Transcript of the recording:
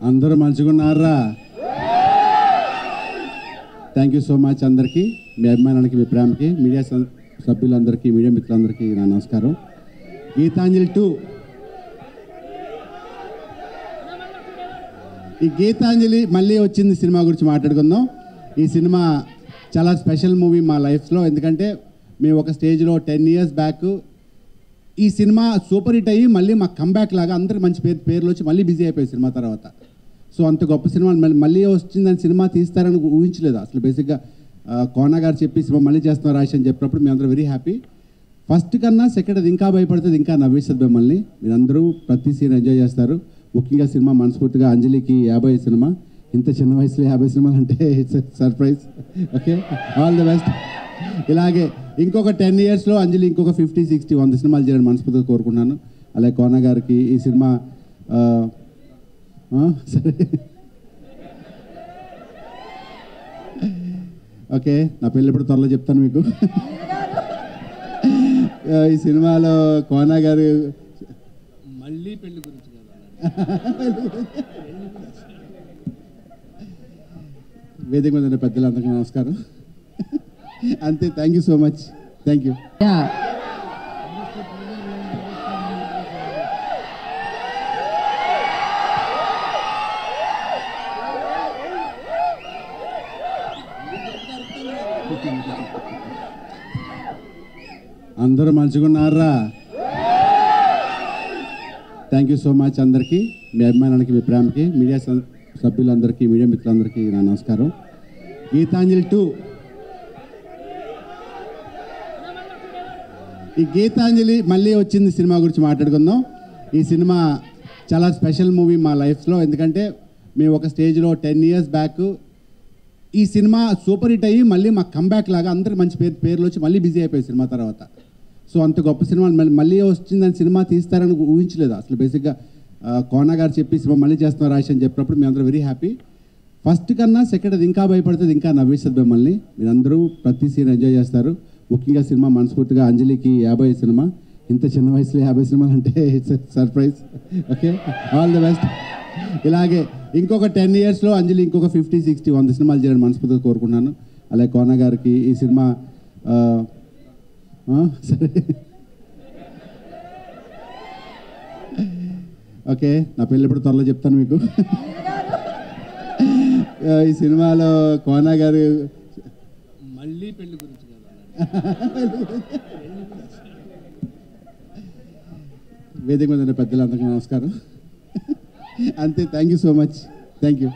అందరూ మంచిగున్నారా? Thank you so much అందరికీ, మీ అభిమానానికి, మీ ప్రేమకి, మీడియా సభ్యులందరికీ, మీడియా మిత్రులందరికీ నా నమస్కారం. గీతాంజలి 2 ఈ గీతాంజలి మళ్ళీ వచ్చింది సినిమా గురించి మాట్లాడుకుందాం. ఈ సినిమా చాలా స్పెషల్ మూవీ మా లైఫ్లో. ఎందుకంటే మేము ఒక స్టేజ్లో 10 years బ్యాక్ ఈ సినిమా సూపర్ హిట్ అయ్యి మళ్ళీ మా కంబ్యాక్ లాగా అందరికి మంచి పేర్లు వచ్చి మళ్ళీ బిజీ అయిపోయింది సినిమా తర్వాత. సో అంత గొప్ప సినిమా మళ్ళీ వచ్చిందని సినిమా తీస్తారని ఊహించలేదు అసలు. బేసిక్గా కోన గారు చెప్పి సినిమా మళ్ళీ చేస్తున్నారు రాశి అని చెప్పినప్పుడు మేము అందరూ వెరీ హ్యాపీ. ఫస్ట్ కన్నా సెకండ్ అది ఇంకా భయపడుతుంది, ఇంకా నవ్వేస్తుంది మిమ్మల్ని. మీరందరూ ప్రతి సీన్ ఎంజాయ్ చేస్తారు. ముఖ్యంగా సినిమా మనస్ఫూర్తిగా అంజలికి 50 సినిమా, ఇంత చిన్న వయసులో 50 సినిమాలు అంటే it's surprise. Okay, all the best. ఇలాగే ఇంకొక 10 yearsలో అంజలి ఇంకొక 50, 60, 100 సినిమాలు చేయాలని మనస్ఫూర్తిగా కోరుకున్నాను. అలాగే కోన గారికి ఈ సినిమా సరే ఓకే, నా పెళ్ళి ఎప్పుడు త్వరలో చెప్తాను మీకు. ఈ సినిమాలో కోన గారు మళ్ళీ పెళ్లి గురించి వేదిక మీద ఉన్న పెద్దలందరికీ నమస్కారం. అంతే, thank you so much. Thank you. అందరూ మంచిగున్నారా? థ్యాంక్ యూ సో మచ్ అందరికీ, మీ అభిమానానికి, మీ ప్రేమకి, మీడియా సభ్యులందరికీ, మీడియా మిత్రులందరికీ నా నమస్కారం. గీతాంజలి 2 ఈ గీతాంజలి మళ్ళీ వచ్చింది సినిమా గురించి మాట్లాడుకుందాం. ఈ సినిమా చాలా స్పెషల్ మూవీ మా లైఫ్లో. ఎందుకంటే మేము ఒక స్టేజ్లో 10 years బ్యాక్ ఈ సినిమా సూపర్ హిట్ అయ్యి మళ్ళీ మా కంబ్యాక్ లాగా అందరికి మంచి పేర్లు వచ్చి మళ్ళీ బిజీ అయిపోయింది సినిమా తర్వాత. సో అంత గొప్ప సినిమా మళ్ళీ వచ్చిందని సినిమా తీస్తారని ఊహించలేదు అసలు. బేసిక్గా కోన గారు చెప్పి సినిమా మళ్ళీ చేస్తున్నారు రాశి అని చెప్పినప్పుడు మేము అందరూ వెరీ హ్యాపీ. ఫస్ట్ కన్నా సెకండ్ అది ఇంకా భయపడుతుంది, ఇంకా నవ్వేస్తుంది మిమ్మల్ని. మీరందరూ ప్రతి సీన్ ఎంజాయ్ చేస్తారు. ముఖ్యంగా సినిమా మనస్ఫూర్తిగా అంజలికి 50 సినిమా, ఇంత చిన్న వయసులో 50 సినిమాలు అంటే it's surprise. Okay, all the best. ఇలాగే ఇంకొక 10 yearsలో అంజలి ఇంకొక 50, 60, 100 సినిమాలు చేయాలని మనస్ఫూర్తిగా కోరుకున్నాను. అలాగే కోన గారికి ఈ సినిమా సరే ఓకే, నా పెళ్ళి ఎప్పుడు త్వరలో చెప్తాను మీకు. ఈ సినిమాలో కోన గారు మళ్ళీ పెళ్లి గురించి వేదిక మీద ఉన్న పెద్దలందరికీ నమస్కారం. అంతే, thank you so much. Thank you.